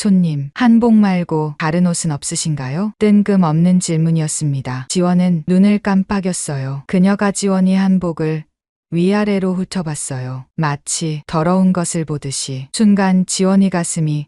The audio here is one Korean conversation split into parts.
손님, 한복 말고 다른 옷은 없으신가요? 뜬금없는 질문이었습니다. 지원은 눈을 깜빡였어요. 그녀가 지원이 한복을 위아래로 훑어봤어요. 마치 더러운 것을 보듯이. 순간 지원이 가슴이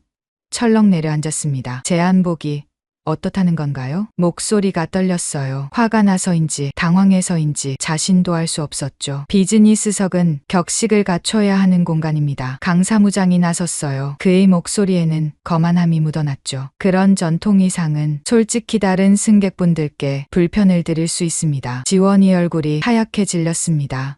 철렁 내려앉았습니다. 제 한복이 어떻다는 건가요? 목소리가 떨렸어요. 화가 나서인지 당황해서인지 자신도 알 수 없었죠. 비즈니스석은 격식을 갖춰야 하는 공간입니다. 강 사무장이 나섰어요. 그의 목소리에는 거만함이 묻어났죠. 그런 전통 이상은 솔직히 다른 승객분들께 불편을 드릴 수 있습니다. 지원이 얼굴이 하얗게 질렸습니다.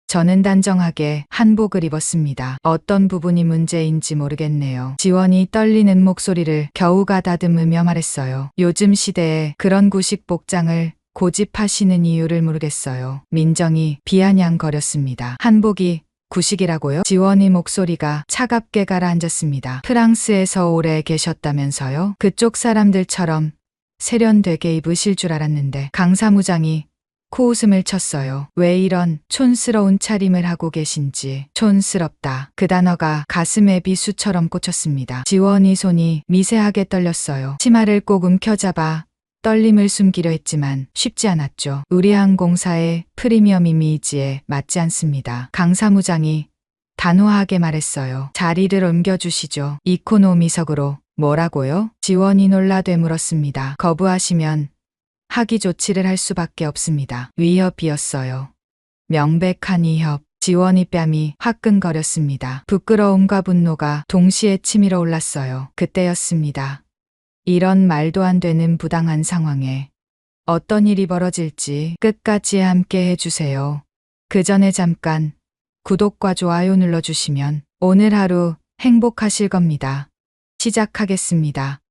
저는 단정하게 한복을 입었습니다. 어떤 부분이 문제인지 모르겠네요. 지원이 떨리는 목소리를 겨우 가다듬으며 말했어요. 요즘 시대에 그런 구식 복장을 고집하시는 이유를 모르겠어요. 민정이 비아냥거렸습니다. 한복이 구식이라고요? 지원이 목소리가 차갑게 가라앉았습니다. 프랑스에서 오래 계셨다면서요? 그쪽 사람들처럼 세련되게 입으실 줄 알았는데. 강 사무장이 코웃음을 쳤어요. 왜 이런 촌스러운 차림을 하고 계신지. 촌스럽다. 그 단어가 가슴에 비수처럼 꽂혔습니다. 지원이 손이 미세하게 떨렸어요. 치마를 꼭 움켜잡아 떨림을 숨기려 했지만 쉽지 않았죠. 우리 항공사의 프리미엄 이미지에 맞지 않습니다. 강 사무장이 단호하게 말했어요. 자리를 옮겨주시죠. 이코노미석으로. 뭐라고요? 지원이 놀라 되물었습니다. 거부하시면 하기 조치를 할 수밖에 없습니다. 위협이었어요. 명백한 위협. 지원이 뺨이 화끈거렸습니다. 부끄러움과 분노가 동시에 치밀어 올랐어요. 그때였습니다. 이런 말도 안 되는 부당한 상황에 어떤 일이 벌어질지 끝까지 함께 해주세요. 그 전에 잠깐 구독과 좋아요 눌러주시면 오늘 하루 행복하실 겁니다. 시작하겠습니다.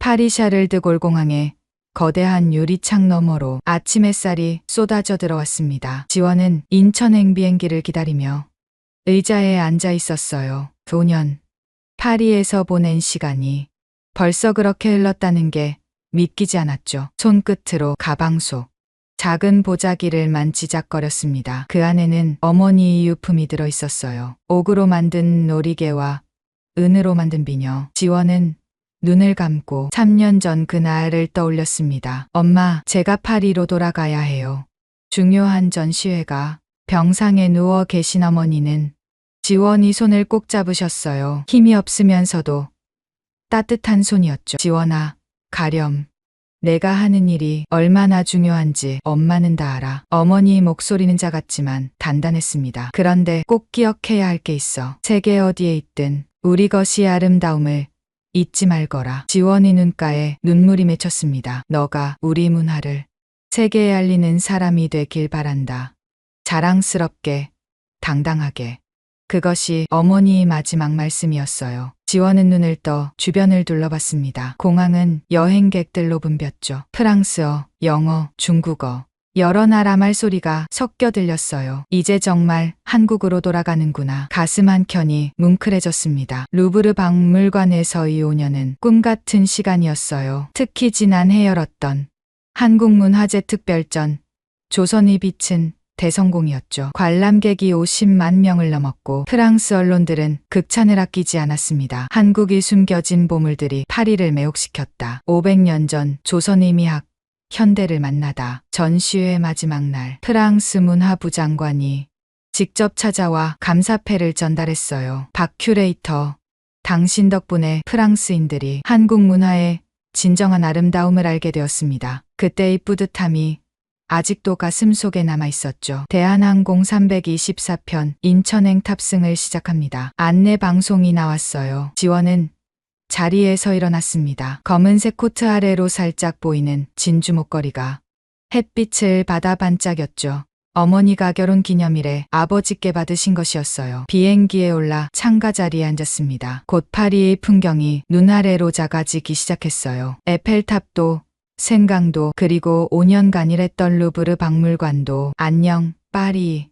파리 샤를 드골 공항에 거대한 유리창 너머로 아침 햇살이 쏟아져 들어왔습니다. 지원은 인천행 비행기를 기다리며 의자에 앉아 있었어요. 5년. 파리에서 보낸 시간이 벌써 그렇게 흘렀다는 게 믿기지 않았죠. 손끝으로 가방 속 작은 보자기를 만지작거렸습니다. 그 안에는 어머니의 유품이 들어 있었어요. 옥으로 만든 놀이개와 은으로 만든 비녀. 지원은 눈을 감고 3년 전 그날을 떠올렸습니다. 엄마, 제가 파리로 돌아가야 해요. 중요한 전시회가. 병상에 누워 계신 어머니는 지원이 손을 꼭 잡으셨어요. 힘이 없으면서도 따뜻한 손이었죠. 지원아, 가렴. 내가 하는 일이 얼마나 중요한지 엄마는 다 알아. 어머니의 목소리는 작았지만 단단했습니다. 그런데 꼭 기억해야 할 게 있어. 세계 어디에 있든 우리 것이 아름다움을 잊지 말거라. 지원이 눈가에 눈물이 맺혔습니다. 너가 우리 문화를 세계에 알리는 사람이 되길 바란다. 자랑스럽게, 당당하게. 그것이 어머니의 마지막 말씀이었어요. 지원은 눈을 떠 주변을 둘러봤습니다. 공항은 여행객들로 붐볐죠. 프랑스어, 영어, 중국어. 여러 나라 말소리가 섞여 들렸어요. 이제 정말 한국으로 돌아가는구나. 가슴 한켠이 뭉클해졌습니다. 루브르 박물관에서의 5년은 꿈같은 시간이었어요. 특히 지난해 열었던 한국문화재 특별전 조선의 빛은 대성공이었죠. 관람객이 50만 명을 넘었고 프랑스 언론들은 극찬을 아끼지 않았습니다. 한국이 숨겨진 보물들이 파리를 매혹시켰다. 500년 전 조선의 미학 현대를 만나다. 전시회 마지막 날 프랑스 문화부 장관이 직접 찾아와 감사패를 전달했어요. 박 큐레이터, 당신 덕분에 프랑스인들이 한국 문화의 진정한 아름다움을 알게 되었습니다. 그때의 뿌듯함이 아직도 가슴 속에 남아 있었죠. 대한항공 324편 인천행 탑승을 시작합니다. 안내 방송이 나왔어요. 지원은 자리에서 일어났습니다. 검은색 코트 아래로 살짝 보이는 진주 목걸이가 햇빛을 받아 반짝였죠. 어머니가 결혼 기념일에 아버지께 받으신 것이었어요. 비행기에 올라 창가 자리에 앉았습니다. 곧 파리의 풍경이 눈 아래로 작아지기 시작했어요. 에펠탑도, 생강도, 그리고 5년간 일했던 루브르 박물관도. 안녕, 파리.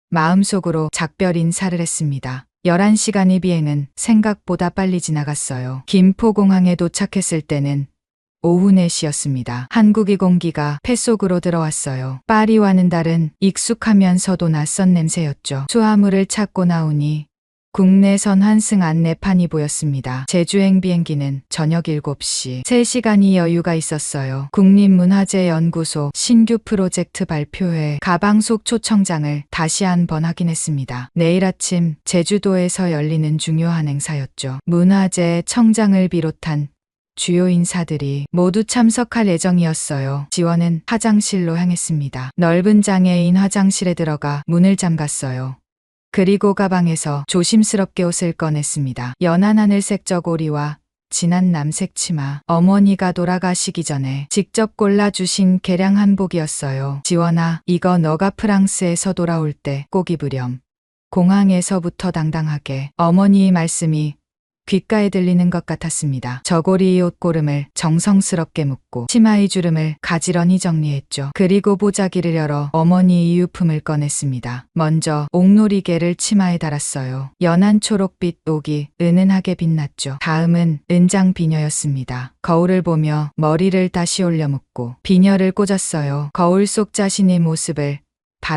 마음속으로 작별 인사를 했습니다. 11시간의 비행은 생각보다 빨리 지나갔어요. 김포공항에 도착했을 때는 오후 4시였습니다. 한국의 공기가 폐속으로 들어왔어요. 파리와는 다른 익숙하면서도 낯선 냄새였죠. 수화물을 찾고 나오니 국내선 환승 안내판이 보였습니다. 제주행 비행기는 저녁 7시. 3시간이 여유가 있었어요. 국립문화재연구소 신규 프로젝트 발표회 가방속 초청장을 다시 한번 확인했습니다. 내일 아침 제주도에서 열리는 중요한 행사였죠. 문화재 청장을 비롯한 주요 인사들이 모두 참석할 예정이었어요. 지원은 화장실로 향했습니다. 넓은 장애인 화장실에 들어가 문을 잠갔어요. 그리고 가방에서 조심스럽게 옷을 꺼냈습니다. 연한 하늘색 저고리와 진한 남색 치마. 어머니가 돌아가시기 전에 직접 골라주신 개량 한복이었어요. 지원아, 이거 너가 프랑스에서 돌아올 때 꼭 입으렴. 공항에서부터 당당하게. 어머니의 말씀이 귓가에 들리는 것 같았습니다. 저고리 옷고름을 정성스럽게 묶고 치마의 주름을 가지런히 정리했죠. 그리고 보자기를 열어 어머니의 유품을 꺼냈습니다. 먼저 옥놀이개를 치마에 달았어요. 연한 초록빛 옥이 은은하게 빛났죠. 다음은 은장 비녀였습니다. 거울을 보며 머리를 다시 올려 묶고 비녀를 꽂았어요. 거울 속 자신의 모습을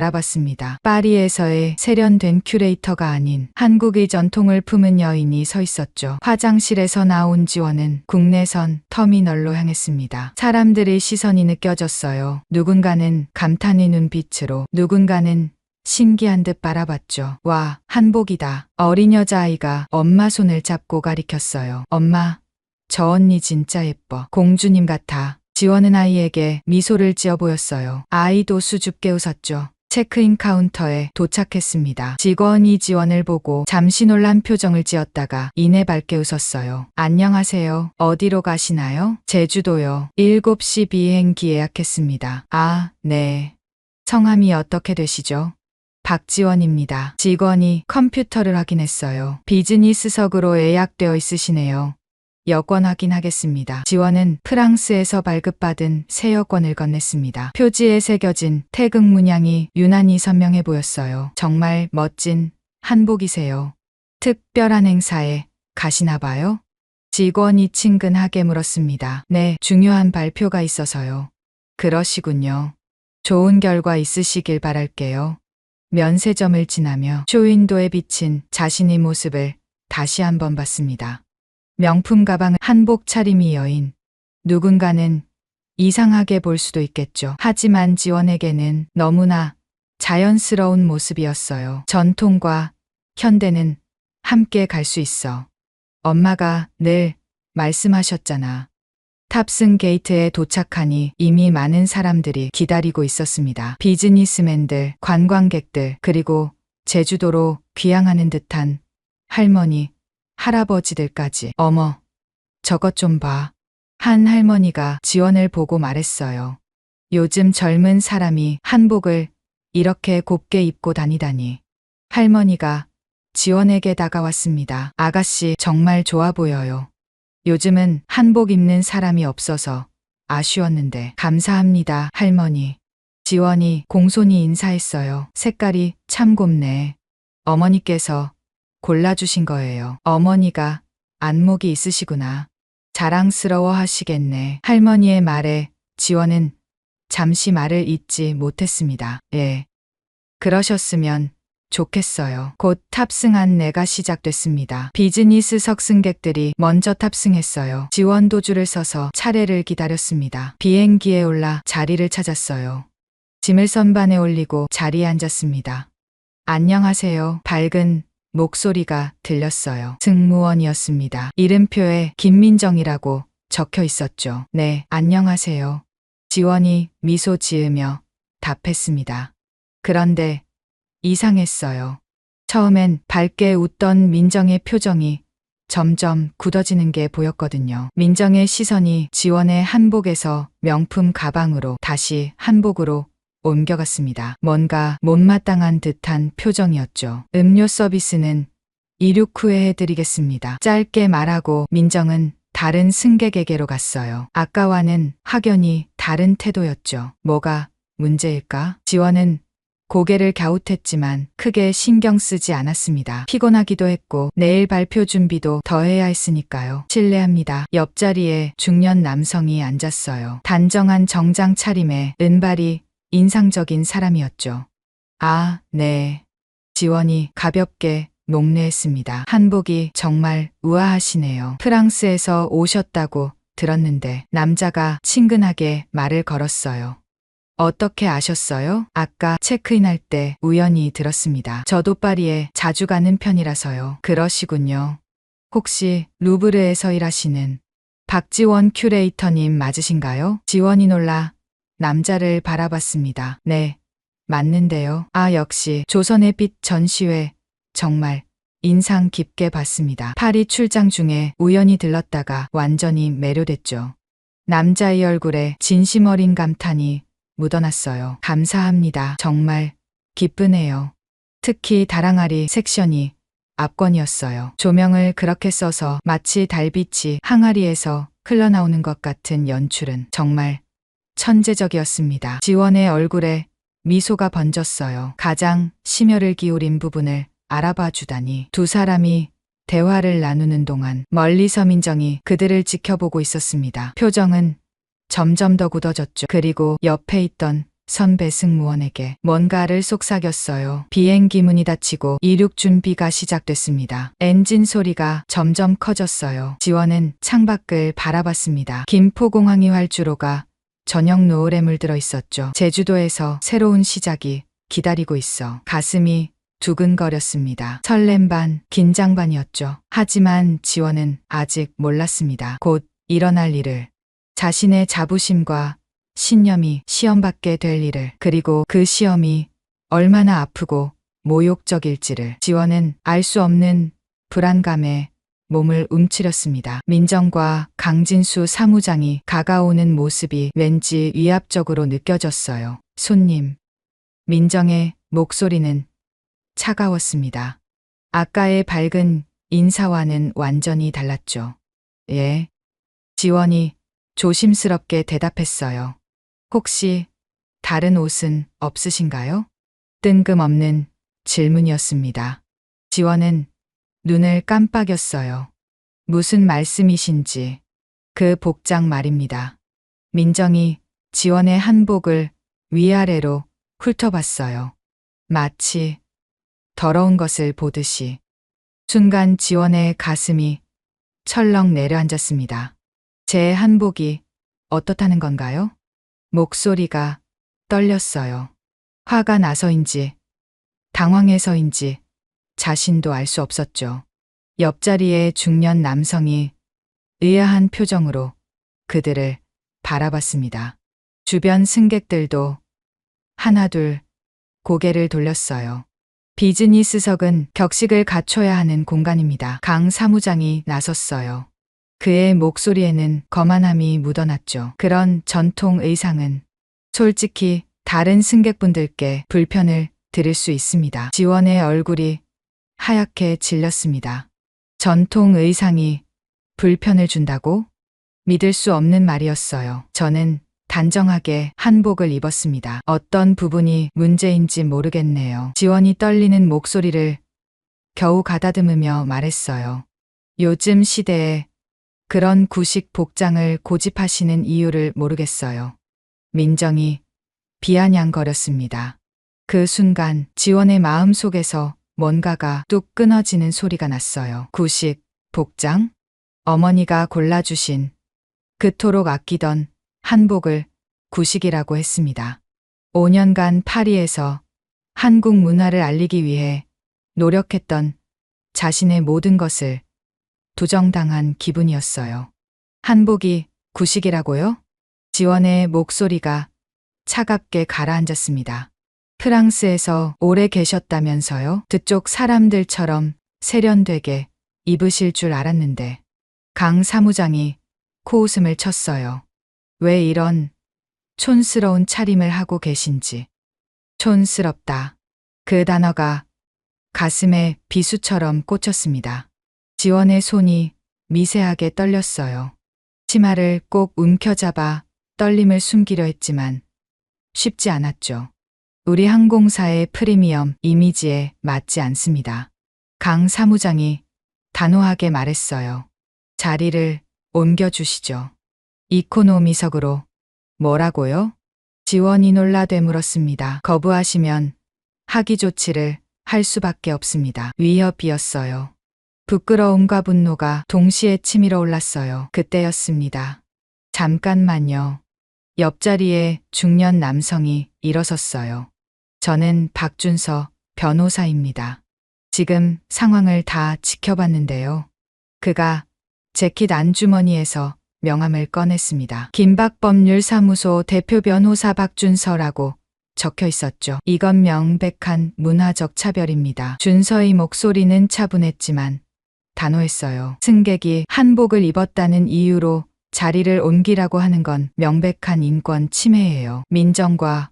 바라봤습니다. 파리에서의 세련된 큐레이터가 아닌 한국의 전통을 품은 여인이 서 있었죠. 화장실에서 나온 지원은 국내선 터미널로 향했습니다. 사람들의 시선이 느껴졌어요. 누군가는 감탄의 눈빛으로, 누군가는 신기한 듯 바라봤죠. 와, 한복이다. 어린 여자아이가 엄마 손을 잡고 가리켰어요. 엄마, 저 언니 진짜 예뻐. 공주님 같아. 지원은 아이에게 미소를 지어 보였어요. 아이도 수줍게 웃었죠. 체크인 카운터에 도착했습니다. 직원이 지원을 보고 잠시 놀란 표정을 지었다가 이내 밝게 웃었어요. 안녕하세요. 어디로 가시나요? 제주도요. 7시 비행기 예약했습니다. 아, 네. 성함이 어떻게 되시죠? 박지원입니다. 직원이 컴퓨터를 확인했어요. 비즈니스석으로 예약되어 있으시네요. 여권 확인하겠습니다. 지원은 프랑스에서 발급받은 새 여권을 건넸습니다. 표지에 새겨진 태극 문양이 유난히 선명해 보였어요. 정말 멋진 한복이세요. 특별한 행사에 가시나 봐요? 직원이 친근하게 물었습니다. 네, 중요한 발표가 있어서요. 그러시군요. 좋은 결과 있으시길 바랄게요. 면세점을 지나며 쇼윈도에 비친 자신의 모습을 다시 한번 봤습니다. 명품 가방은 한복 차림이 여인. 누군가는 이상하게 볼 수도 있겠죠. 하지만 지원에게는 너무나 자연스러운 모습이었어요. 전통과 현대는 함께 갈 수 있어. 엄마가 늘 말씀하셨잖아. 탑승 게이트에 도착하니 이미 많은 사람들이 기다리고 있었습니다. 비즈니스맨들, 관광객들, 그리고 제주도로 귀향하는 듯한 할머니, 할아버지들까지. 어머, 저것 좀 봐. 한 할머니가 지원을 보고 말했어요. 요즘 젊은 사람이 한복을 이렇게 곱게 입고 다니다니. 할머니가 지원에게 다가왔습니다. 아가씨 정말 좋아 보여요. 요즘은 한복 입는 사람이 없어서 아쉬웠는데. 감사합니다, 할머니. 지원이 공손히 인사했어요. 색깔이 참 곱네. 어머니께서 골라주신 거예요. 어머니가 안목이 있으시구나. 자랑스러워 하시겠네. 할머니의 말에 지원은 잠시 말을 잇지 못했습니다. 예. 그러셨으면 좋겠어요. 곧 탑승 안내가 시작됐습니다. 비즈니스석 승객들이 먼저 탑승했어요. 지원도 줄을 서서 차례를 기다렸습니다. 비행기에 올라 자리를 찾았어요. 짐을 선반에 올리고 자리에 앉았습니다. 안녕하세요. 밝은 목소리가 들렸어요. 승무원이었습니다. 이름표에 김민정이라고 적혀 있었죠. 네, 안녕하세요. 지원이 미소 지으며 답했습니다. 그런데 이상했어요. 처음엔 밝게 웃던 민정의 표정이 점점 굳어지는 게 보였거든요. 민정의 시선이 지원의 한복에서 명품 가방으로 다시 한복으로 옮겨갔습니다. 뭔가 못마땅한 듯한 표정이었죠. 음료 서비스는 이륙 후에 해드리겠습니다. 짧게 말하고 민정은 다른 승객에게로 갔어요. 아까와는 확연히 다른 태도였죠. 뭐가 문제일까? 지원은 고개를 갸웃했지만 크게 신경 쓰지 않았습니다. 피곤하기도 했고 내일 발표 준비도 더 해야 했으니까요. 실례합니다. 옆자리에 중년 남성이 앉았어요. 단정한 정장 차림에 은발이 인상적인 사람이었죠. 아, 네. 지원이 가볍게 녹례했습니다. 한복이 정말 우아하시네요. 프랑스에서 오셨다고 들었는데 남자가 친근하게 말을 걸었어요. 어떻게 아셨어요? 아까 체크인할 때 우연히 들었습니다. 저도 파리에 자주 가는 편이라서요. 그러시군요. 혹시 루브르에서 일하시는 박지원 큐레이터님 맞으신가요? 지원이 놀라 남자를 바라봤습니다. 네, 맞는데요. 아, 역시 조선의 빛 전시회 정말 인상 깊게 봤습니다. 파리 출장 중에 우연히 들렀다가 완전히 매료됐죠. 남자의 얼굴에 진심 어린 감탄이 묻어났어요. 감사합니다. 정말 기쁘네요. 특히 다랑아리 섹션이 압권이었어요. 조명을 그렇게 써서 마치 달빛이 항아리에서 흘러나오는 것 같은 연출은 정말 천재적이었습니다. 지원의 얼굴에 미소가 번졌어요. 가장 심혈을 기울인 부분을 알아봐 주다니. 두 사람이 대화를 나누는 동안 멀리서 민정이 그들을 지켜보고 있었습니다. 표정은 점점 더 굳어졌죠. 그리고 옆에 있던 선배 승무원에게 뭔가를 속삭였어요. 비행기 문이 닫히고 이륙 준비가 시작됐습니다. 엔진 소리가 점점 커졌어요. 지원은 창밖을 바라봤습니다. 김포공항이 활주로가 저녁 노을에 물들어 있었죠. 제주도에서 새로운 시작이 기다리고 있어 가슴이 두근거렸습니다. 설렘 반, 긴장 반이었죠. 하지만 지원은 아직 몰랐습니다. 곧 일어날 일을. 자신의 자부심과 신념이 시험받게 될 일을. 그리고 그 시험이 얼마나 아프고 모욕적일지를. 지원은 알 수 없는 불안감에 몸을 움츠렸습니다. 민정과 강진수 사무장이 가까오는 모습이 왠지 위압적으로 느껴졌어요. 손님. 민정의 목소리는 차가웠습니다. 아까의 밝은 인사와는 완전히 달랐죠. 예. 지원이 조심스럽게 대답했어요. 혹시 다른 옷은 없으신가요? 뜬금없는 질문이었습니다. 지원은 눈을 깜빡였어요. 무슨 말씀이신지. 그 복장 말입니다. 민정이 지원의 한복을 위아래로 훑어봤어요. 마치 더러운 것을 보듯이. 순간 지원의 가슴이 철렁 내려앉았습니다. 제 한복이 어떻다는 건가요? 목소리가 떨렸어요. 화가 나서인지 당황해서인지 자신도 알 수 없었죠. 옆자리의 중년 남성이 의아한 표정으로 그들을 바라봤습니다. 주변 승객들도 하나둘 고개를 돌렸어요. 비즈니스석은 격식을 갖춰야 하는 공간입니다. 강 사무장이 나섰어요. 그의 목소리에는 거만함이 묻어났죠. 그런 전통 의상은 솔직히 다른 승객분들께 불편을 드릴 수 있습니다. 지원의 얼굴이 하얗게 질렸습니다. 전통 의상이 불편을 준다고? 믿을 수 없는 말이었어요. 저는 단정하게 한복을 입었습니다. 어떤 부분이 문제인지 모르겠네요. 지원이 떨리는 목소리를 겨우 가다듬으며 말했어요. 요즘 시대에 그런 구식 복장을 고집하시는 이유를 모르겠어요. 민정이 비아냥거렸습니다. 그 순간 지원의 마음 속에서 뭔가가 뚝 끊어지는 소리가 났어요. 구식, 복장? 어머니가 골라주신 그토록 아끼던 한복을 구식이라고 했습니다. 5년간 파리에서 한국 문화를 알리기 위해 노력했던 자신의 모든 것을 부정당한 기분이었어요. 한복이 구식이라고요? 지원의 목소리가 차갑게 가라앉았습니다. 프랑스에서 오래 계셨다면서요? 그쪽 사람들처럼 세련되게 입으실 줄 알았는데. 강 사무장이 코웃음을 쳤어요. 왜 이런 촌스러운 차림을 하고 계신지. 촌스럽다. 그 단어가 가슴에 비수처럼 꽂혔습니다. 지원의 손이 미세하게 떨렸어요. 치마를 꼭 움켜잡아 떨림을 숨기려 했지만 쉽지 않았죠. 우리 항공사의 프리미엄 이미지에 맞지 않습니다. 강 사무장이 단호하게 말했어요. 자리를 옮겨주시죠. 이코노미석으로. 뭐라고요? 지원이 놀라 되물었습니다. 거부하시면 하기 조치를 할 수밖에 없습니다. 위협이었어요. 부끄러움과 분노가 동시에 치밀어 올랐어요. 그때였습니다. 잠깐만요. 옆자리에 중년 남성이 일어섰어요. 저는 박준서 변호사입니다. 지금 상황을 다 지켜봤는데요. 그가 재킷 안주머니에서 명함을 꺼냈습니다. 김박법률사무소 대표 변호사 박준서라고 적혀 있었죠. 이건 명백한 문화적 차별입니다. 준서의 목소리는 차분했지만 단호했어요. 승객이 한복을 입었다는 이유로 자리를 옮기라고 하는 건 명백한 인권 침해예요. 민정과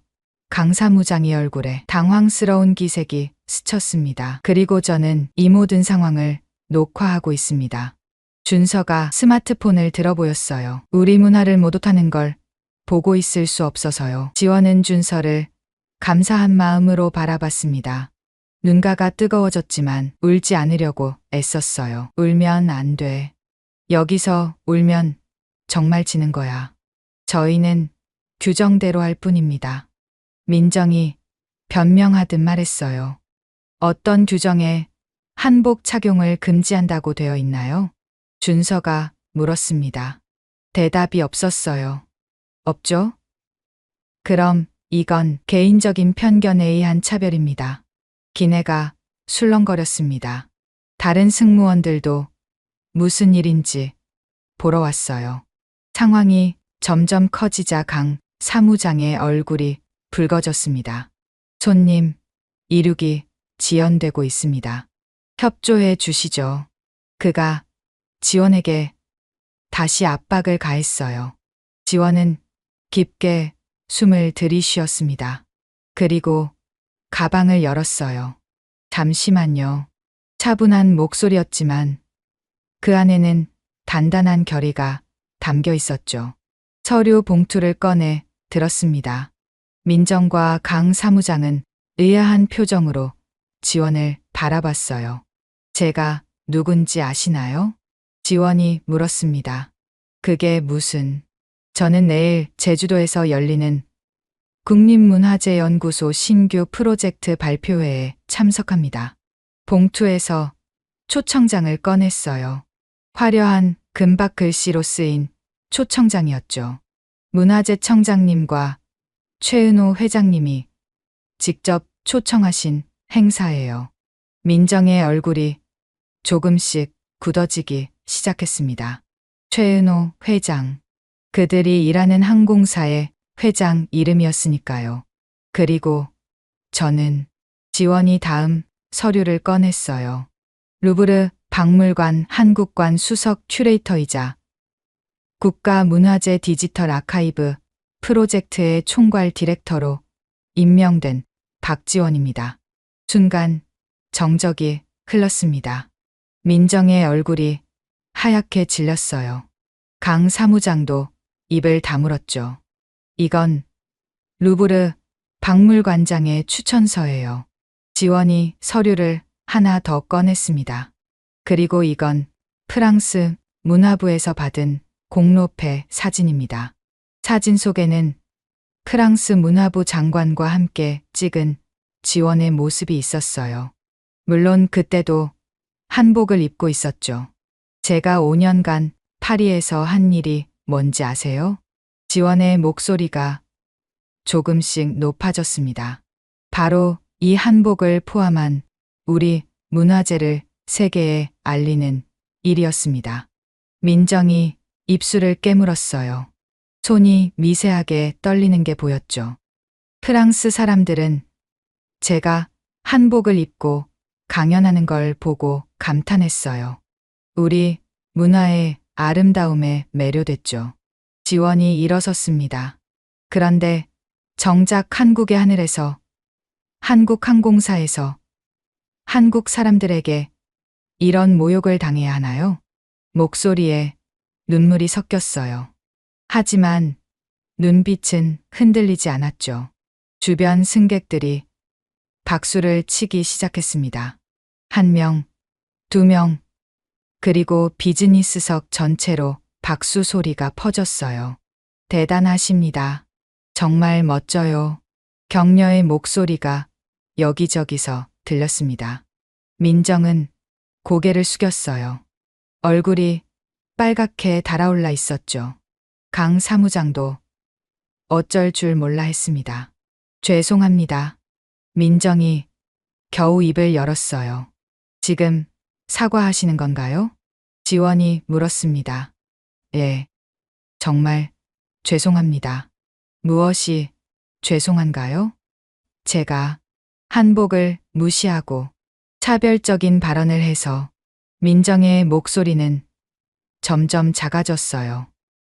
강 사무장의 얼굴에 당황스러운 기색이 스쳤습니다. 그리고 저는 이 모든 상황을 녹화하고 있습니다. 준서가 스마트폰을 들어 보였어요. 우리 문화를 모독하는 걸 보고 있을 수 없어서요. 지원은 준서를 감사한 마음으로 바라봤습니다. 눈가가 뜨거워졌지만 울지 않으려고 애썼어요. 울면 안 돼. 여기서 울면 정말 지는 거야. 저희는 규정대로 할 뿐입니다. 민정이 변명하듯 말했어요. 어떤 규정에 한복 착용을 금지한다고 되어 있나요? 준서가 물었습니다. 대답이 없었어요. 없죠? 그럼 이건 개인적인 편견에 의한 차별입니다. 기내가 술렁거렸습니다. 다른 승무원들도 무슨 일인지 보러 왔어요. 상황이 점점 커지자 강 사무장의 얼굴이 붉어졌습니다. 손님, 이륙이 지연되고 있습니다. 협조해 주시죠. 그가 지원에게 다시 압박을 가했어요. 지원은 깊게 숨을 들이쉬었습니다. 그리고 가방을 열었어요. 잠시만요. 차분한 목소리였지만 그 안에는 단단한 결의가 담겨 있었죠. 서류 봉투를 꺼내 들었습니다. 민정과 강 사무장은 의아한 표정으로 지원을 바라봤어요. 제가 누군지 아시나요? 지원이 물었습니다. 그게 무슨... 저는 내일 제주도에서 열리는 국립문화재연구소 신규 프로젝트 발표회에 참석합니다. 봉투에서 초청장을 꺼냈어요. 화려한 금박 글씨로 쓰인 초청장이었죠. 문화재청장님과 최은호 회장님이 직접 초청하신 행사예요. 민정의 얼굴이 조금씩 굳어지기 시작했습니다. 최은호 회장. 그들이 일하는 항공사의 회장 이름이었으니까요. 그리고 저는 지원이 다음 서류를 꺼냈어요. 루브르 박물관 한국관 수석 큐레이터이자 국가문화재 디지털 아카이브 프로젝트의 총괄 디렉터로 임명된 박지원입니다. 순간 정적이 흘렀습니다. 민정의 얼굴이 하얗게 질렸어요. 강 사무장도 입을 다물었죠. 이건 루브르 박물관장의 추천서예요. 지원이 서류를 하나 더 꺼냈습니다. 그리고 이건 프랑스 문화부에서 받은 공로패 사진입니다. 사진 속에는 프랑스 문화부 장관과 함께 찍은 지원의 모습이 있었어요. 물론 그때도 한복을 입고 있었죠. 제가 5년간 파리에서 한 일이 뭔지 아세요? 지원의 목소리가 조금씩 높아졌습니다. 바로 이 한복을 포함한 우리 문화재를 세계에 알리는 일이었습니다. 민정이 입술을 깨물었어요. 손이 미세하게 떨리는 게 보였죠. 프랑스 사람들은 제가 한복을 입고 강연하는 걸 보고 감탄했어요. 우리 문화의 아름다움에 매료됐죠. 지원이 일어섰습니다. 그런데 정작 한국의 하늘에서, 한국 항공사에서 한국 사람들에게 이런 모욕을 당해야 하나요? 목소리에 눈물이 섞였어요. 하지만 눈빛은 흔들리지 않았죠. 주변 승객들이 박수를 치기 시작했습니다. 1명, 2명, 그리고 비즈니스석 전체로 박수 소리가 퍼졌어요. 대단하십니다. 정말 멋져요. 격려의 목소리가 여기저기서 들렸습니다. 민정은 고개를 숙였어요. 얼굴이 빨갛게 달아올라 있었죠. 강 사무장도 어쩔 줄 몰라 했습니다. 죄송합니다. 민정이 겨우 입을 열었어요. 지금 사과하시는 건가요? 지원이 물었습니다. 예. 정말 죄송합니다. 무엇이 죄송한가요? 제가 한복을 무시하고 차별적인 발언을 해서 민정의 목소리는 점점 작아졌어요.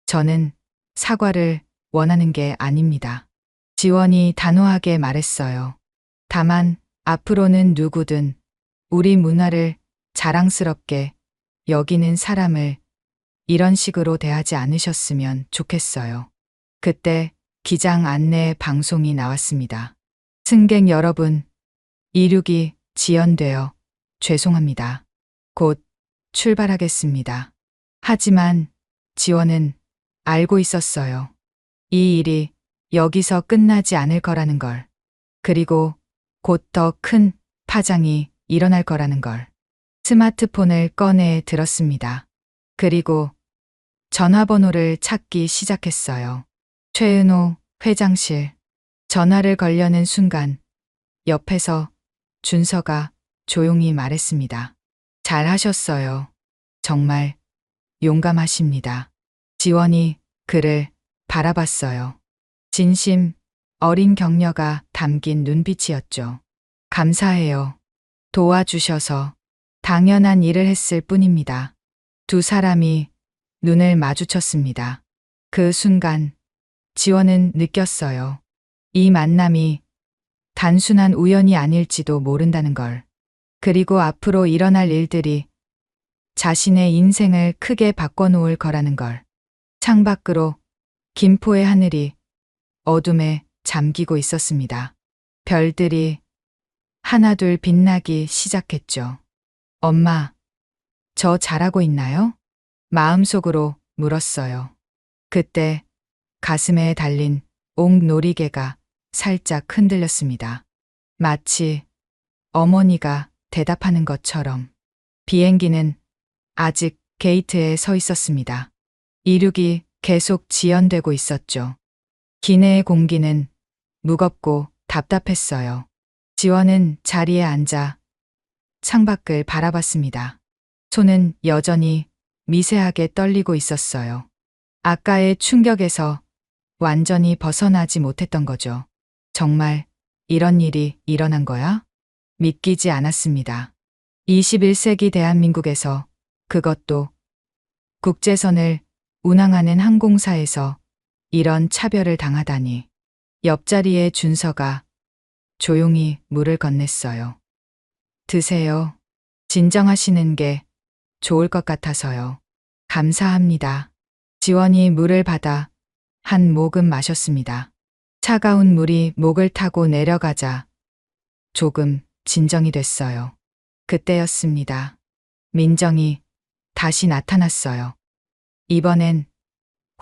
저는 사과를 원하는 게 아닙니다. 지원이 단호하게 말했어요. 다만 앞으로는 누구든 우리 문화를 자랑스럽게 여기는 사람을 이런 식으로 대하지 않으셨으면 좋겠어요. 그때 기장 안내 방송이 나왔습니다. 승객 여러분, 이륙이 지연되어 죄송합니다. 곧 출발하겠습니다. 하지만 지원은 알고 있었어요. 이 일이 여기서 끝나지 않을 거라는 걸. 그리고 곧 더 큰 파장이 일어날 거라는 걸. 스마트폰을 꺼내 들었습니다. 그리고 전화번호를 찾기 시작했어요. 최은호 회장실. 전화를 걸려는 순간 옆에서 준서가 조용히 말했습니다. 잘하셨어요. 정말 용감하십니다. 지원이 그를 바라봤어요. 진심 어린 격려가 담긴 눈빛이었죠. 감사해요. 도와주셔서 당연한 일을 했을 뿐입니다. 두 사람이 눈을 마주쳤습니다. 그 순간 지원은 느꼈어요. 이 만남이 단순한 우연이 아닐지도 모른다는 걸. 그리고 앞으로 일어날 일들이 자신의 인생을 크게 바꿔놓을 거라는 걸. 창밖으로 김포의 하늘이 어둠에 잠기고 있었습니다. 별들이 하나둘 빛나기 시작했죠. 엄마, 저 잘하고 있나요? 마음속으로 물었어요. 그때 가슴에 달린 옥놀이개가 살짝 흔들렸습니다. 마치 어머니가 대답하는 것처럼. 비행기는 아직 게이트에 서 있었습니다. 이륙이 계속 지연되고 있었죠. 기내의 공기는 무겁고 답답했어요. 지원은 자리에 앉아 창밖을 바라봤습니다. 손은 여전히 미세하게 떨리고 있었어요. 아까의 충격에서 완전히 벗어나지 못했던 거죠. 정말 이런 일이 일어난 거야? 믿기지 않았습니다. 21세기 대한민국에서, 그것도 국제선을 운항하는 항공사에서 이런 차별을 당하다니. 옆자리에 준서가 조용히 물을 건넸어요. 드세요. 진정하시는 게 좋을 것 같아서요. 감사합니다. 지원이 물을 받아 한 모금 마셨습니다. 차가운 물이 목을 타고 내려가자 조금 진정이 됐어요. 그때였습니다. 민정이 다시 나타났어요. 이번엔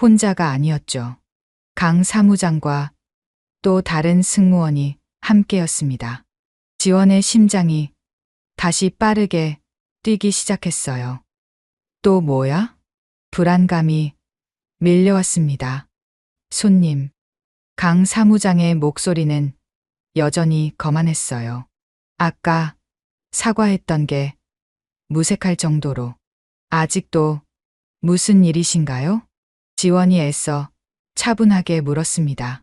혼자가 아니었죠. 강 사무장과 또 다른 승무원이 함께였습니다. 지원의 심장이 다시 빠르게 뛰기 시작했어요. 또 뭐야? 불안감이 밀려왔습니다. 손님. 강 사무장의 목소리는 여전히 거만했어요. 아까 사과했던 게 무색할 정도로. 아직도 무슨 일이신가요? 지원이 애써 차분하게 물었습니다.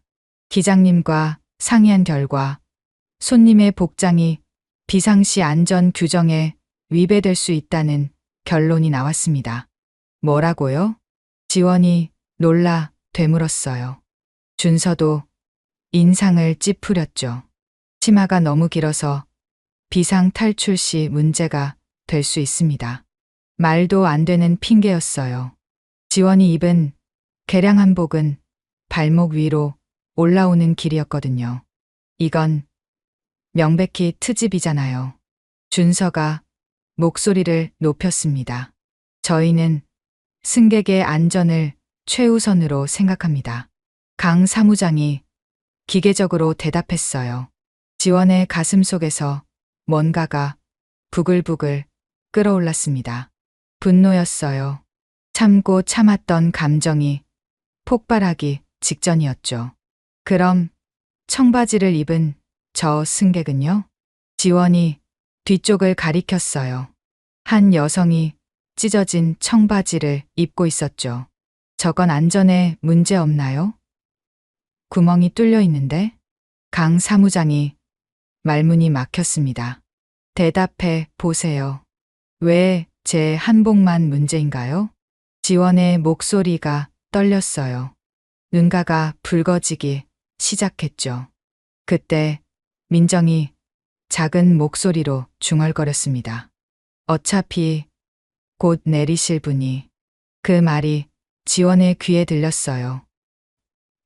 기장님과 상의한 결과 손님의 복장이 비상시 안전 규정에 위배될 수 있다는 결론이 나왔습니다. 뭐라고요? 지원이 놀라 되물었어요. 준서도 인상을 찌푸렸죠. 치마가 너무 길어서 비상 탈출 시 문제가 될 수 있습니다. 말도 안 되는 핑계였어요. 지원이 입은 개량 한복은 발목 위로 올라오는 길이었거든요. 이건 명백히 트집이잖아요. 준서가 목소리를 높였습니다. 저희는 승객의 안전을 최우선으로 생각합니다. 강 사무장이 기계적으로 대답했어요. 지원의 가슴 속에서 뭔가가 부글부글 끓어올랐습니다. 분노였어요. 참고 참았던 감정이 폭발하기 직전이었죠. 그럼 청바지를 입은 저 승객은요? 지원이 뒤쪽을 가리켰어요. 한 여성이 찢어진 청바지를 입고 있었죠. 저건 안전에 문제 없나요? 구멍이 뚫려 있는데? 강 사무장이 말문이 막혔습니다. 대답해 보세요. 왜 제 한복만 문제인가요? 지원의 목소리가 떨렸어요. 눈가가 붉어지기 시작했죠. 그때 민정이 작은 목소리로 중얼거렸습니다. 어차피 곧 내리실 분이. 그 말이 지원의 귀에 들렸어요.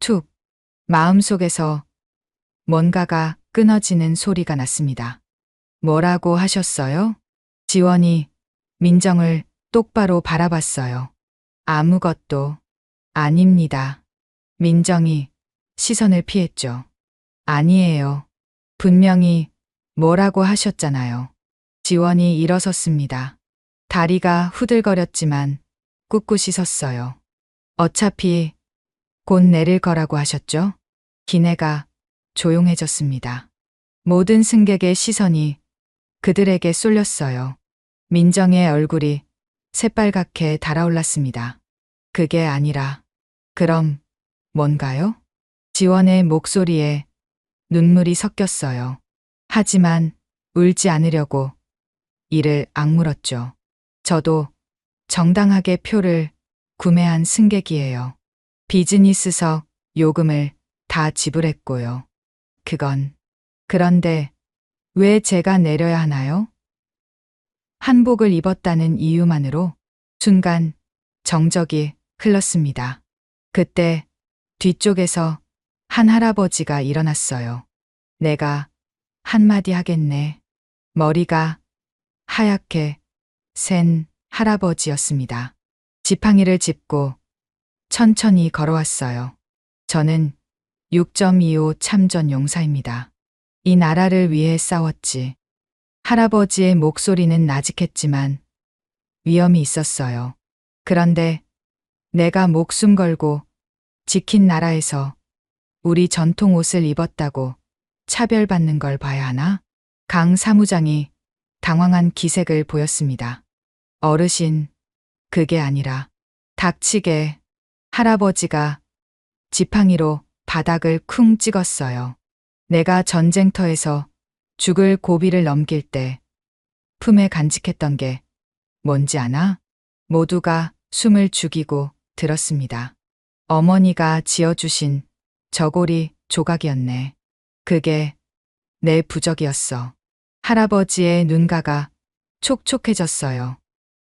툭, 마음속에서 뭔가가 끊어지는 소리가 났습니다. 뭐라고 하셨어요? 지원이 민정을 똑바로 바라봤어요. 아무것도 아닙니다. 민정이 시선을 피했죠. 아니에요. 분명히 뭐라고 하셨잖아요. 지원이 일어섰습니다. 다리가 후들거렸지만 꿋꿋이 섰어요. 어차피 곧 내릴 거라고 하셨죠? 기내가 조용해졌습니다. 모든 승객의 시선이 그들에게 쏠렸어요. 민정의 얼굴이 새빨갛게 달아올랐습니다. 그게 아니라, 그럼 뭔가요? 지원의 목소리에 눈물이 섞였어요. 하지만 울지 않으려고 이를 악물었죠. 저도 정당하게 표를 구매한 승객이에요. 비즈니스석 요금을 다 지불했고요. 그런데 왜 제가 내려야 하나요? 한복을 입었다는 이유만으로 순간 정적이 흘렀습니다. 그때 뒤쪽에서 한 할아버지가 일어났어요. 내가 한마디 하겠네. 머리가 하얗게 센 할아버지였습니다. 지팡이를 짚고 천천히 걸어왔어요. 저는 6.25 참전 용사입니다. 이 나라를 위해 싸웠지. 할아버지의 목소리는 나직했지만 위험이 있었어요. 그런데 내가 목숨 걸고 지킨 나라에서 우리 전통 옷을 입었다고 차별받는 걸 봐야 하나? 강 사무장이 당황한 기색을 보였습니다. 어르신, 그게 아니라 닥치게. 할아버지가 지팡이로 바닥을 쿵 찍었어요. 내가 전쟁터에서 죽을 고비를 넘길 때 품에 간직했던 게 뭔지 아나? 모두가 숨을 죽이고 들었습니다. 어머니가 지어주신 저고리 조각이었네. 그게 내 부적이었어. 할아버지의 눈가가 촉촉해졌어요.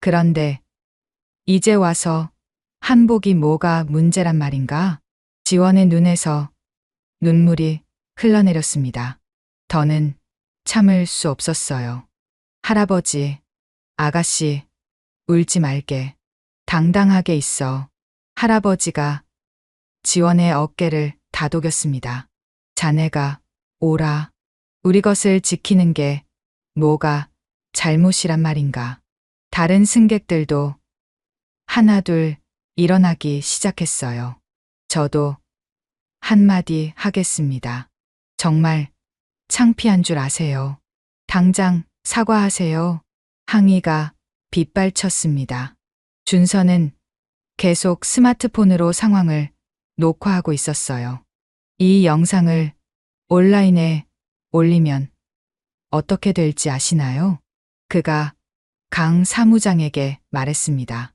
그런데 이제 와서 한복이 뭐가 문제란 말인가? 지원의 눈에서 눈물이 흘러내렸습니다. 더는 참을 수 없었어요. 할아버지, 아가씨, 울지 말게. 당당하게 있어. 할아버지가 지원의 어깨를 다독였습니다. 자네가 오라. 우리 것을 지키는 게 뭐가 잘못이란 말인가. 다른 승객들도 하나둘 일어나기 시작했어요. 저도 한마디 하겠습니다. 정말 창피한 줄 아세요. 당장 사과하세요. 항의가 빗발쳤습니다. 준서는 계속 스마트폰으로 상황을 녹화하고 있었어요. 이 영상을 온라인에 올리면 어떻게 될지 아시나요? 그가 강 사무장에게 말했습니다.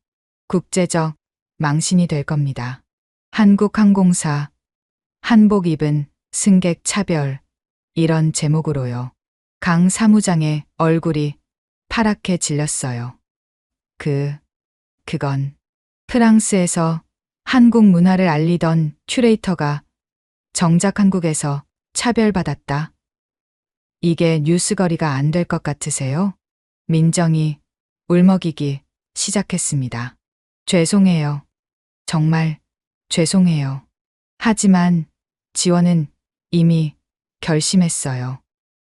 국제적 망신이 될 겁니다. 한국항공사 한복 입은 승객 차별 이런 제목으로요. 강 사무장의 얼굴이 파랗게 질렸어요. 그건 프랑스에서 한국 문화를 알리던 큐레이터가 정작 한국에서 차별받았다. 이게 뉴스거리가 안 될 것 같으세요? 민정이 울먹이기 시작했습니다. 죄송해요. 정말 죄송해요. 하지만 지원은 이미 결심했어요.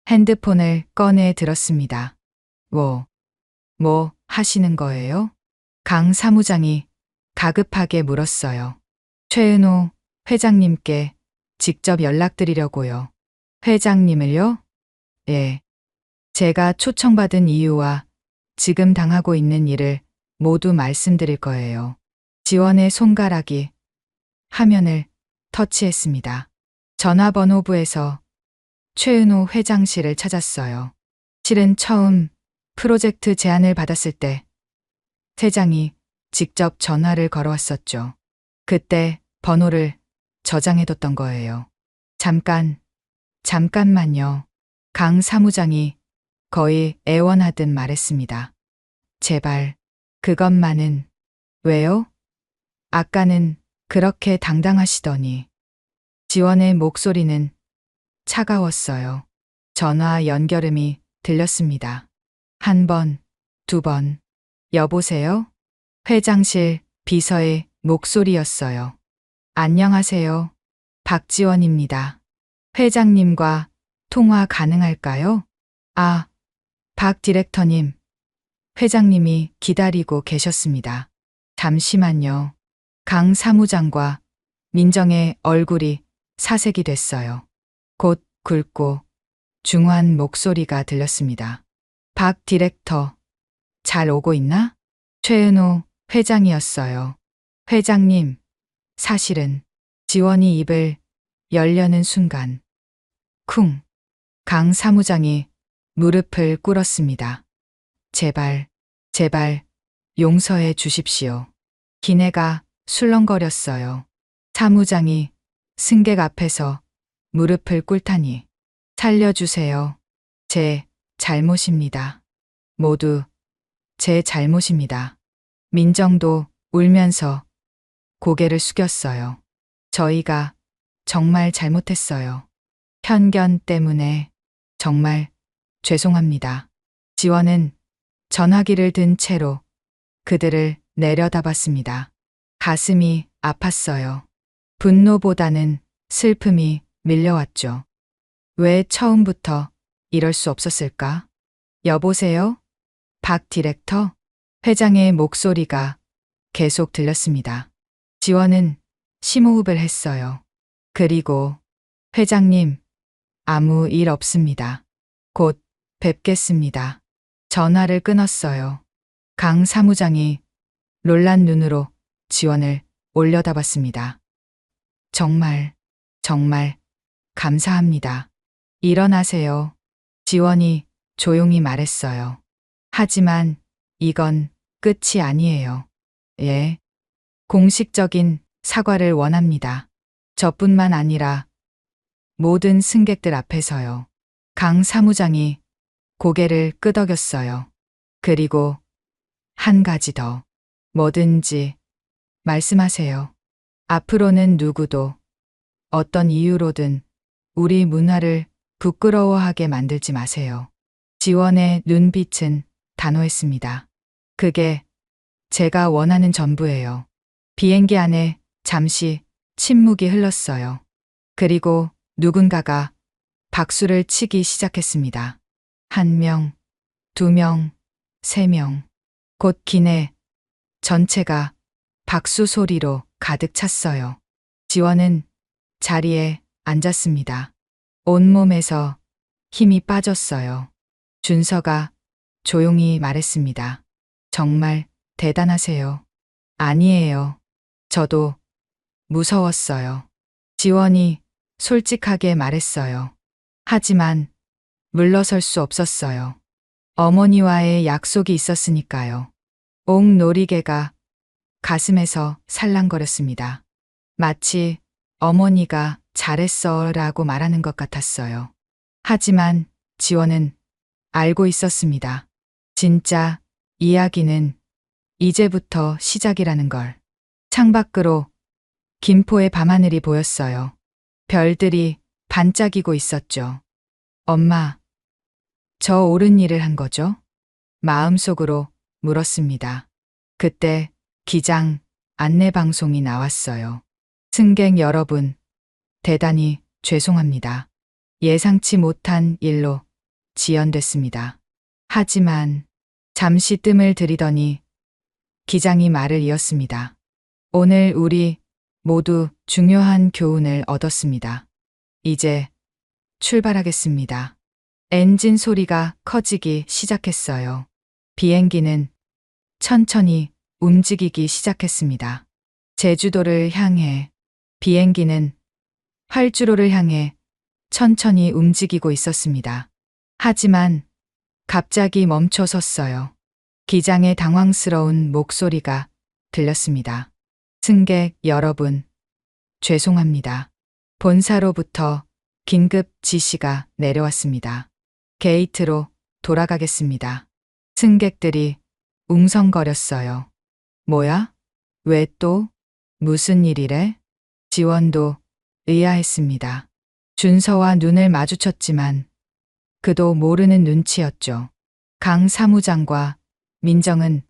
핸드폰을 꺼내 들었습니다. 뭐 하시는 거예요? 강 사무장이 다급하게 물었어요. 최은호 회장님께 직접 연락드리려고요. 회장님을요? 예. 제가 초청받은 이유와 지금 당하고 있는 일을 모두 말씀드릴 거예요. 지원의 손가락이 화면을 터치했습니다. 전화번호부에서 최은호 회장실을 찾았어요. 실은 처음 프로젝트 제안을 받았을 때 회장이 직접 전화를 걸어왔었죠. 그때 번호를 저장해뒀던 거예요. 잠깐만요. 강 사무장이 거의 애원하듯 말했습니다. 제발, 그것만은. 왜요? 아까는 그렇게 당당하시더니. 지원의 목소리는 차가웠어요. 전화 연결음이 들렸습니다. 한 번, 두 번. 여보세요? 회장실 비서의 목소리였어요. 안녕하세요. 박지원입니다. 회장님과 통화 가능할까요? 아, 박 디렉터님. 회장님이 기다리고 계셨습니다. 잠시만요. 강 사무장과 민정의 얼굴이 사색이 됐어요. 곧 굵고 중후한 목소리가 들렸습니다. 박 디렉터, 잘 오고 있나? 최은호 회장이었어요. 회장님, 사실은. 지원이 입을 열려는 순간 쿵! 강 사무장이 무릎을 꿇었습니다. 제발 용서해 주십시오. 기내가 술렁거렸어요. 사무장이 승객 앞에서 무릎을 꿇다니. 살려주세요. 제 잘못입니다. 모두 제 잘못입니다. 민정도 울면서 고개를 숙였어요. 저희가 정말 잘못했어요. 편견 때문에 정말 죄송합니다. 지원은 전화기를 든 채로 그들을 내려다봤습니다. 가슴이 아팠어요. 분노보다는 슬픔이 밀려왔죠. 왜 처음부터 이럴 수 없었을까? 여보세요? 박 디렉터? 회장의 목소리가 계속 들렸습니다. 지원은 심호흡을 했어요. 그리고 회장님, 아무 일 없습니다. 곧 뵙겠습니다. 전화를 끊었어요. 강 사무장이 놀란 눈으로 지원을 올려다봤습니다. 정말 감사합니다. 일어나세요. 지원이 조용히 말했어요. 하지만 이건 끝이 아니에요. 예. 공식적인 사과를 원합니다. 저뿐만 아니라 모든 승객들 앞에서요. 강 사무장이 고개를 끄덕였어요. 그리고 한 가지 더. 뭐든지 말씀하세요. 앞으로는 누구도 어떤 이유로든 우리 문화를 부끄러워하게 만들지 마세요. 지원의 눈빛은 단호했습니다. 그게 제가 원하는 전부예요. 비행기 안에 잠시 침묵이 흘렀어요. 그리고 누군가가 박수를 치기 시작했습니다. 1명, 2명, 3명. 곧 기내 전체가 박수 소리로 가득 찼어요. 지원은 자리에 앉았습니다. 온몸에서 힘이 빠졌어요. 준서가 조용히 말했습니다. 정말 대단하세요. 아니에요. 저도 무서웠어요. 지원이 솔직하게 말했어요. 하지만 물러설 수 없었어요. 어머니와의 약속이 있었으니까요. 옥놀이개가 가슴에서 살랑거렸습니다. 마치 어머니가 잘했어 라고 말하는 것 같았어요. 하지만 지원은 알고 있었습니다. 진짜 이야기는 이제부터 시작이라는 걸. 창밖으로 김포의 밤하늘이 보였어요. 별들이 반짝이고 있었죠. 엄마, 저 옳은 일을 한 거죠? 마음속으로 물었습니다. 그때 기장 안내방송이 나왔어요. 승객 여러분, 대단히 죄송합니다. 예상치 못한 일로 지연됐습니다. 하지만 잠시 뜸을 들이더니 기장이 말을 이었습니다. 오늘 우리 모두 중요한 교훈을 얻었습니다. 이제 출발하겠습니다. 엔진 소리가 커지기 시작했어요. 비행기는 천천히 움직이기 시작했습니다. 제주도를 향해 비행기는 활주로를 향해 천천히 움직이고 있었습니다. 하지만 갑자기 멈춰 섰어요. 기장의 당황스러운 목소리가 들렸습니다. 승객 여러분, 죄송합니다. 본사로부터 긴급 지시가 내려왔습니다. 게이트로 돌아가겠습니다. 승객들이 웅성거렸어요. 뭐야? 왜 또? 무슨 일이래? 지원도 의아했습니다. 준서와 눈을 마주쳤지만 그도 모르는 눈치였죠. 강 사무장과 민정은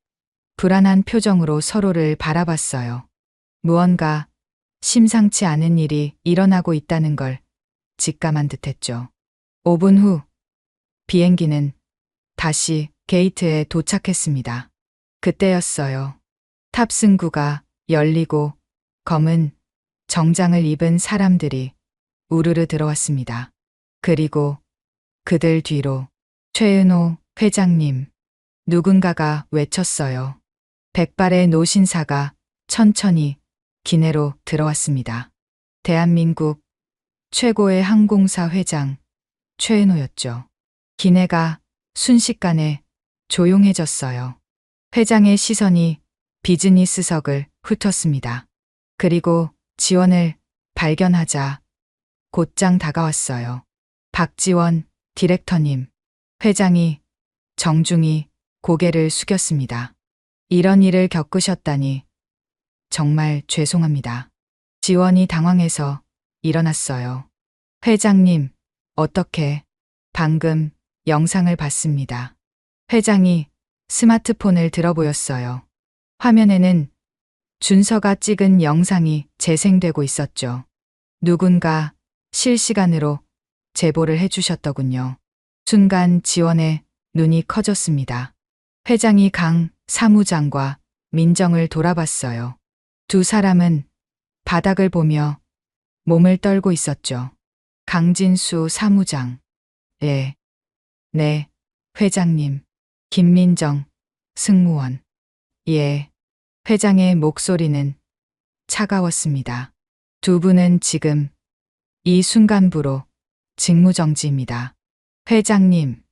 불안한 표정으로 서로를 바라봤어요. 무언가 심상치 않은 일이 일어나고 있다는 걸 직감한 듯했죠. 5분 후 비행기는 다시 게이트에 도착했습니다. 그때였어요. 탑승구가 열리고 검은 정장을 입은 사람들이 우르르 들어왔습니다. 그리고 그들 뒤로 최은호 회장님, 누군가가 외쳤어요. 백발의 노신사가 천천히 기내로 들어왔습니다. 대한민국 최고의 항공사 회장 최은호였죠. 기내가 순식간에 조용해졌어요. 회장의 시선이 비즈니스석을 훑었습니다. 그리고 지원을 발견하자 곧장 다가왔어요. 박지원 디렉터님, 회장이 정중히 고개를 숙였습니다. 이런 일을 겪으셨다니 정말 죄송합니다. 지원이 당황해서 일어났어요. 회장님, 어떻게? 방금 영상을 봤습니다. 회장이 스마트폰을 들어보였어요. 화면에는 준서가 찍은 영상이 재생되고 있었죠. 누군가 실시간으로 제보를 해주셨더군요. 순간 지원의 눈이 커졌습니다. 회장이 강 사무장과 민정을 돌아봤어요. 두 사람은 바닥을 보며 몸을 떨고 있었죠. 강진수 사무장. 네, 회장님. 김민정 승무원. 예. 회장의 목소리는 차가웠습니다. 두 분은 지금 이 순간부로 직무정지입니다. 회장님,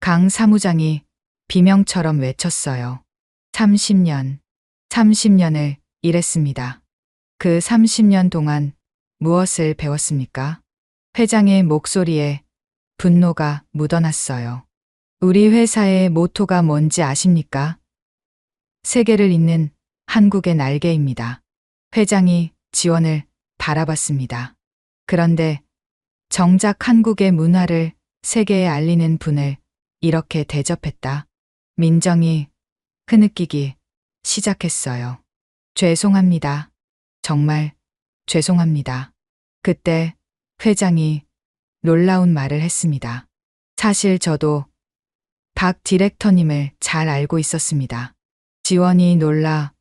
강 사무장이 비명처럼 외쳤어요. 30년을 일했습니다. 그 30년 동안 무엇을 배웠습니까? 회장의 목소리에 분노가 묻어났어요. 우리 회사의 모토가 뭔지 아십니까? 세계를 잇는 한국의 날개입니다. 회장이 지원을 바라봤습니다. 그런데 정작 한국의 문화를 세계에 알리는 분을 이렇게 대접했다. 민정이 흐느끼기 시작했어요. 죄송합니다. 정말 죄송합니다. 그때 회장이 놀라운 말을 했습니다. 사실 저도 박 디렉터님을 잘 알고 있었습니다. 지원이 놀라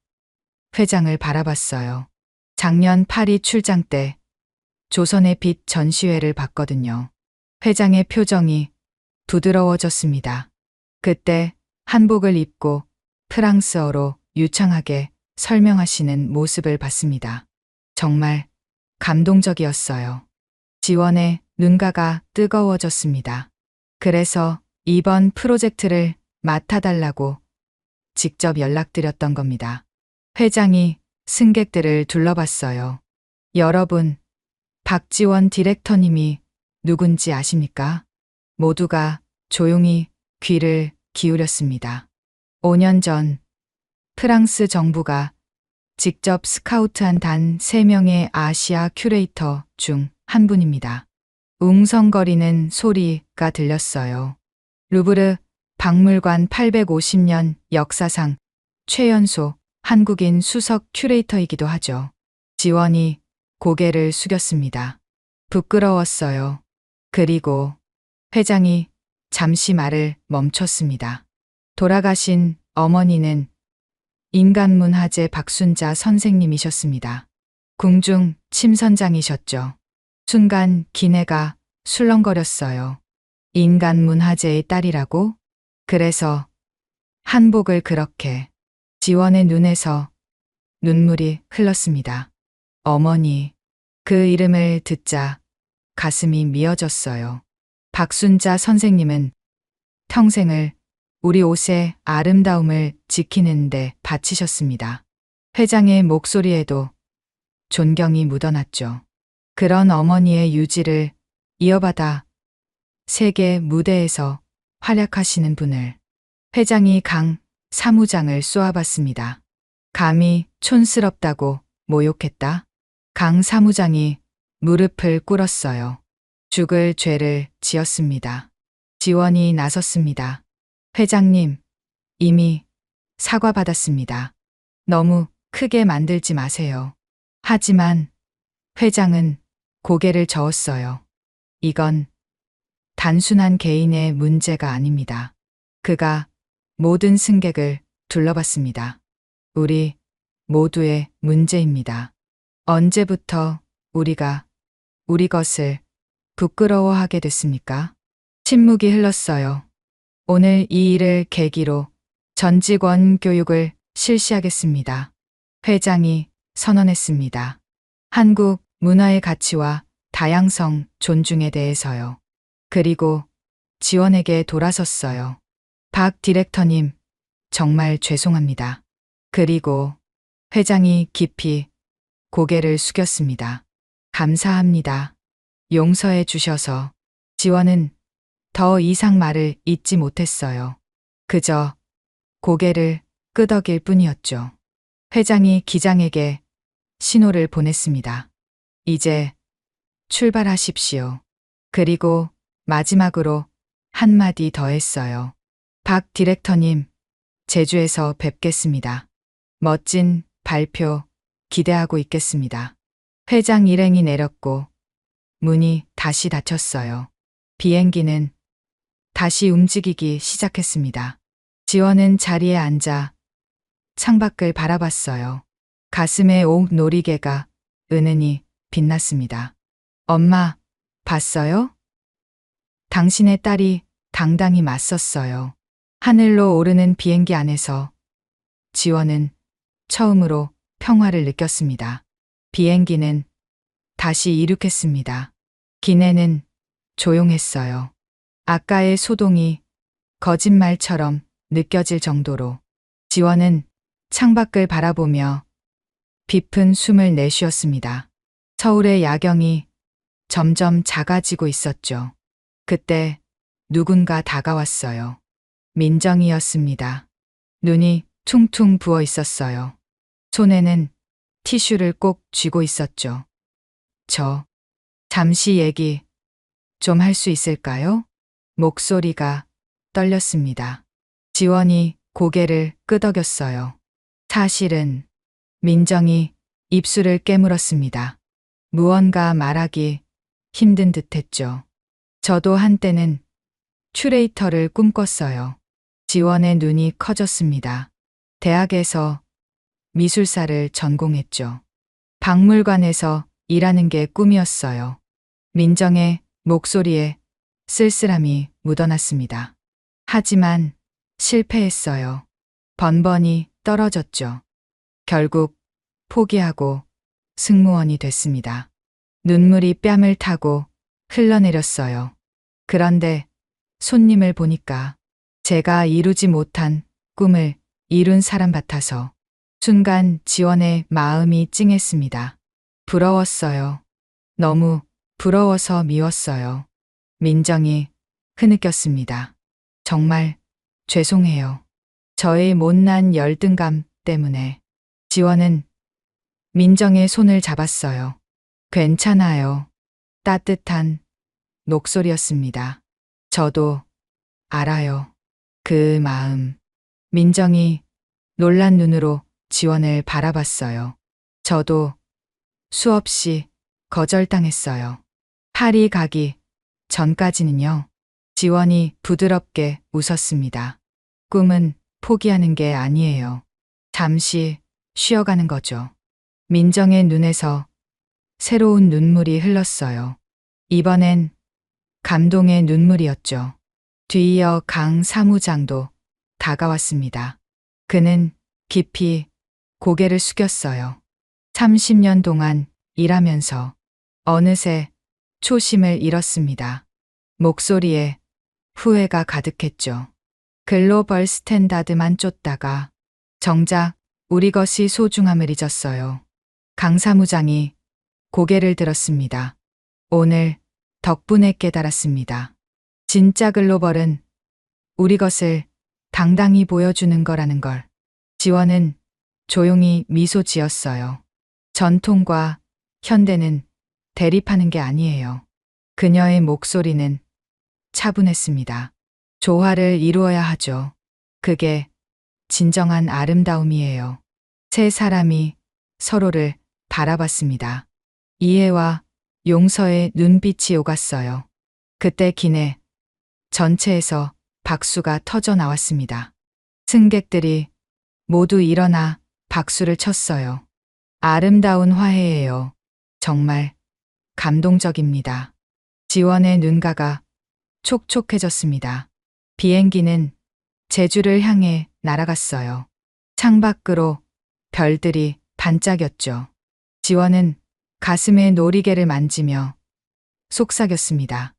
회장을 바라봤어요. 작년 파리 출장 때 조선의 빛 전시회를 봤거든요. 회장의 표정이 부드러워졌습니다. 그때 한복을 입고 프랑스어로 유창하게 설명하시는 모습을 봤습니다. 정말 감동적이었어요. 지원의 눈가가 뜨거워졌습니다. 그래서 이번 프로젝트를 맡아달라고 직접 연락드렸던 겁니다. 회장이 승객들을 둘러봤어요. 여러분, 박지원 디렉터님이 누군지 아십니까? 모두가 조용히 귀를 기울였습니다. 5년 전 프랑스 정부가 직접 스카우트한 단 3명의 아시아 큐레이터 중 한 분입니다. 웅성거리는 소리가 들렸어요. 루브르 박물관 850년 역사상 최연소 한국인 수석 큐레이터이기도 하죠. 지원이 고개를 숙였습니다. 부끄러웠어요. 그리고 회장이 잠시 말을 멈췄습니다. 돌아가신 어머니는 인간문화재 박순자 선생님이셨습니다. 궁중 침선장이셨죠. 순간 기내가 술렁거렸어요. 인간문화재의 딸이라고? 그래서 한복을 그렇게. 지원의 눈에서 눈물이 흘렀습니다. 어머니, 그 이름을 듣자 가슴이 미어졌어요. 박순자 선생님은 평생을 우리 옷의 아름다움을 지키는데 바치셨습니다. 회장의 목소리에도 존경이 묻어났죠. 그런 어머니의 유지를 이어받아 세계 무대에서 활약하시는 분을 회장이 강 사무장을 쏘아봤습니다. 감히 촌스럽다고 모욕했다. 강 사무장이 무릎을 꿇었어요. 죽을 죄를 지었습니다. 지원이 나섰습니다. 회장님, 이미 사과받았습니다. 너무 크게 만들지 마세요. 하지만 회장은 고개를 저었어요. 이건 단순한 개인의 문제가 아닙니다. 그가 모든 승객을 둘러봤습니다. 우리 모두의 문제입니다. 언제부터 우리가 우리 것을 부끄러워하게 됐습니까? 침묵이 흘렀어요. 오늘 이 일을 계기로 전 직원 교육을 실시하겠습니다. 회장이 선언했습니다. 한국 문화의 가치와 다양성 존중에 대해서요. 그리고 지원에게 돌아섰어요. 박 디렉터님, 정말 죄송합니다. 그리고 회장이 깊이 고개를 숙였습니다. 감사합니다. 용서해 주셔서. 지원은 더 이상 말을 잇지 못했어요. 그저 고개를 끄덕일 뿐이었죠. 회장이 기장에게 신호를 보냈습니다. 이제 출발하십시오. 그리고 마지막으로 한마디 더 했어요. 박 디렉터님, 제주에서 뵙겠습니다. 멋진 발표 기대하고 있겠습니다. 회장 일행이 내렸고 문이 다시 닫혔어요. 비행기는 다시 움직이기 시작했습니다. 지원은 자리에 앉아 창밖을 바라봤어요. 가슴에 옥놀이개가 은은히 빛났습니다. 엄마, 봤어요? 당신의 딸이 당당히 맞섰어요. 하늘로 오르는 비행기 안에서 지원은 처음으로 평화를 느꼈습니다. 비행기는 다시 이륙했습니다. 기내는 조용했어요. 아까의 소동이 거짓말처럼 느껴질 정도로. 지원은 창밖을 바라보며 깊은 숨을 내쉬었습니다. 서울의 야경이 점점 작아지고 있었죠. 그때 누군가 다가왔어요. 민정이었습니다. 눈이 퉁퉁 부어 있었어요. 손에는 티슈를 꼭 쥐고 있었죠. 잠시 얘기 좀 할 수 있을까요? 목소리가 떨렸습니다. 지원이 고개를 끄덕였어요. 사실은. 민정이 입술을 깨물었습니다. 무언가 말하기 힘든 듯했죠. 저도 한때는 큐레이터를 꿈꿨어요. 지원의 눈이 커졌습니다. 대학에서 미술사를 전공했죠. 박물관에서 일하는 게 꿈이었어요. 민정의 목소리에 쓸쓸함이 묻어났습니다. 하지만 실패했어요. 번번이 떨어졌죠. 결국 포기하고 승무원이 됐습니다. 눈물이 뺨을 타고 흘러내렸어요. 그런데 손님을 보니까 제가 이루지 못한 꿈을 이룬 사람 같아서 순간 지원의 마음이 찡했습니다. 부러웠어요. 너무 부러워서 미웠어요. 민정이 흐느꼈습니다. 정말 죄송해요. 저의 못난 열등감 때문에. 지원은 민정의 손을 잡았어요. 괜찮아요. 따뜻한 목소리였습니다. 저도 알아요. 그 마음. 민정이 놀란 눈으로 지원을 바라봤어요. 저도 수없이 거절당했어요. 파리 가기 전까지는요. 지원이 부드럽게 웃었습니다. 꿈은 포기하는 게 아니에요. 잠시 쉬어가는 거죠. 민정의 눈에서 새로운 눈물이 흘렀어요. 이번엔 감동의 눈물이었죠. 뒤이어 강 사무장도 다가왔습니다. 그는 깊이 고개를 숙였어요. 30년 동안 일하면서 어느새 초심을 잃었습니다. 목소리에 후회가 가득했죠. 글로벌 스탠다드만 쫓다가 정작 우리 것이 소중함을 잊었어요. 강 사무장이 고개를 들었습니다. 오늘 덕분에 깨달았습니다. 진짜 글로벌은 우리 것을 당당히 보여주는 거라는 걸. 지원은 조용히 미소 지었어요. 전통과 현대는 대립하는 게 아니에요. 그녀의 목소리는 차분했습니다. 조화를 이루어야 하죠. 그게 진정한 아름다움이에요. 세 사람이 서로를 바라봤습니다. 이해와 용서의 눈빛이 오갔어요. 그때 기내 전체에서 박수가 터져 나왔습니다. 승객들이 모두 일어나 박수를 쳤어요. 아름다운 화해예요. 정말 감동적입니다. 지원의 눈가가 촉촉해졌습니다. 비행기는 제주를 향해 날아갔어요. 창밖으로 별들이 반짝였죠. 지원은 가슴에 놀이개를 만지며 속삭였습니다.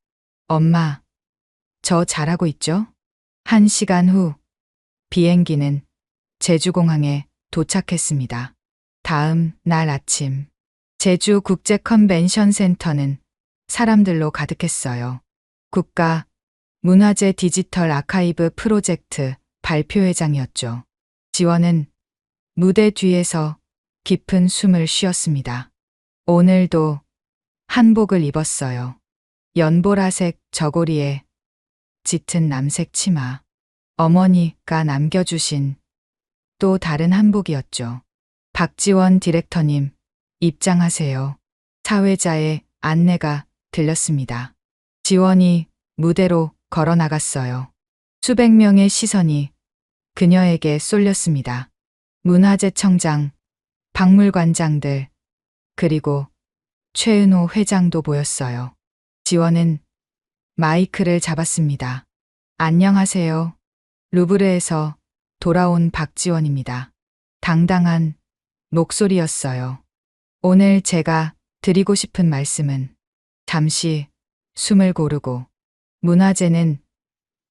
엄마, 저 잘하고 있죠? 1시간 후 비행기는 제주공항에 도착했습니다. 다음 날 아침 제주 국제 컨벤션 센터는 사람들로 가득했어요. 국가 문화재 디지털 아카이브 프로젝트 발표회장이었죠. 지원은 무대 뒤에서 깊은 숨을 쉬었습니다. 오늘도 한복을 입었어요. 연보라색 저고리에 짙은 남색 치마. 어머니가 남겨주신 또 다른 한복이었죠. 박지원 디렉터님, 입장하세요. 사회자의 안내가 들렸습니다. 지원이 무대로 걸어 나갔어요. 수백 명의 시선이 그녀에게 쏠렸습니다. 문화재청장, 박물관장들, 그리고 최은호 회장도 보였어요. 지원은 마이크를 잡았습니다. 안녕하세요. 루브르에서 돌아온 박지원입니다. 당당한 목소리였어요. 오늘 제가 드리고 싶은 말씀은 잠시 숨을 고르고 문화재는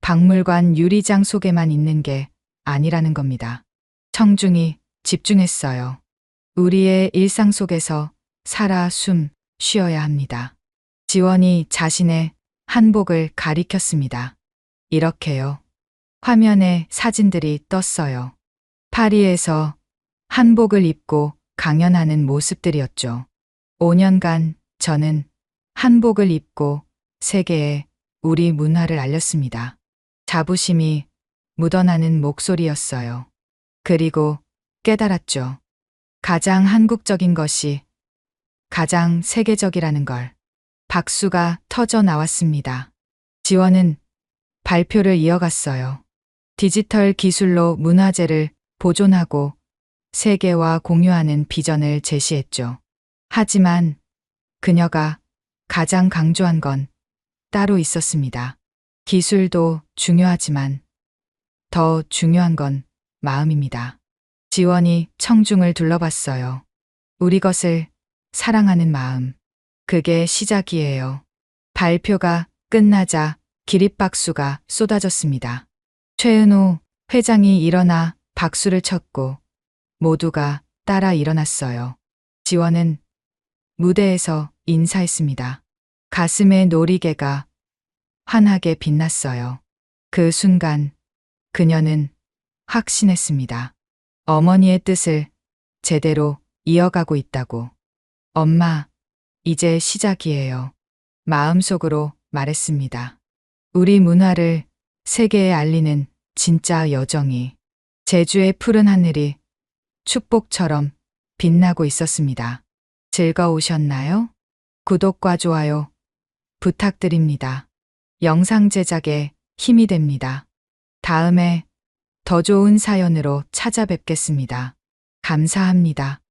박물관 유리장 속에만 있는 게 아니라는 겁니다. 청중이 집중했어요. 우리의 일상 속에서 살아 숨 쉬어야 합니다. 지원이 자신의 한복을 가리켰습니다. 이렇게요. 화면에 사진들이 떴어요. 파리에서 한복을 입고 강연하는 모습들이었죠. 5년간 저는 한복을 입고 세계에 우리 문화를 알렸습니다. 자부심이 묻어나는 목소리였어요. 그리고 깨달았죠. 가장 한국적인 것이 가장 세계적이라는 걸. 박수가 터져 나왔습니다. 지원은 발표를 이어갔어요. 디지털 기술로 문화재를 보존하고 세계와 공유하는 비전을 제시했죠. 하지만 그녀가 가장 강조한 건 따로 있었습니다. 기술도 중요하지만 더 중요한 건 마음입니다. 지원이 청중을 둘러봤어요. 우리 것을 사랑하는 마음. 그게 시작이에요. 발표가 끝나자 기립박수가 쏟아졌습니다. 최은호 회장이 일어나 박수를 쳤고 모두가 따라 일어났어요. 지원은 무대에서 인사했습니다. 가슴의 놀이개가 환하게 빛났어요. 그 순간 그녀는 확신했습니다. 어머니의 뜻을 제대로 이어가고 있다고. 엄마, 이제 시작이에요. 마음속으로 말했습니다. 우리 문화를 세계에 알리는 진짜 여정이 제주의 푸른 하늘이 축복처럼 빛나고 있었습니다. 즐거우셨나요? 구독과 좋아요 부탁드립니다. 영상 제작에 힘이 됩니다. 다음에 더 좋은 사연으로 찾아뵙겠습니다. 감사합니다.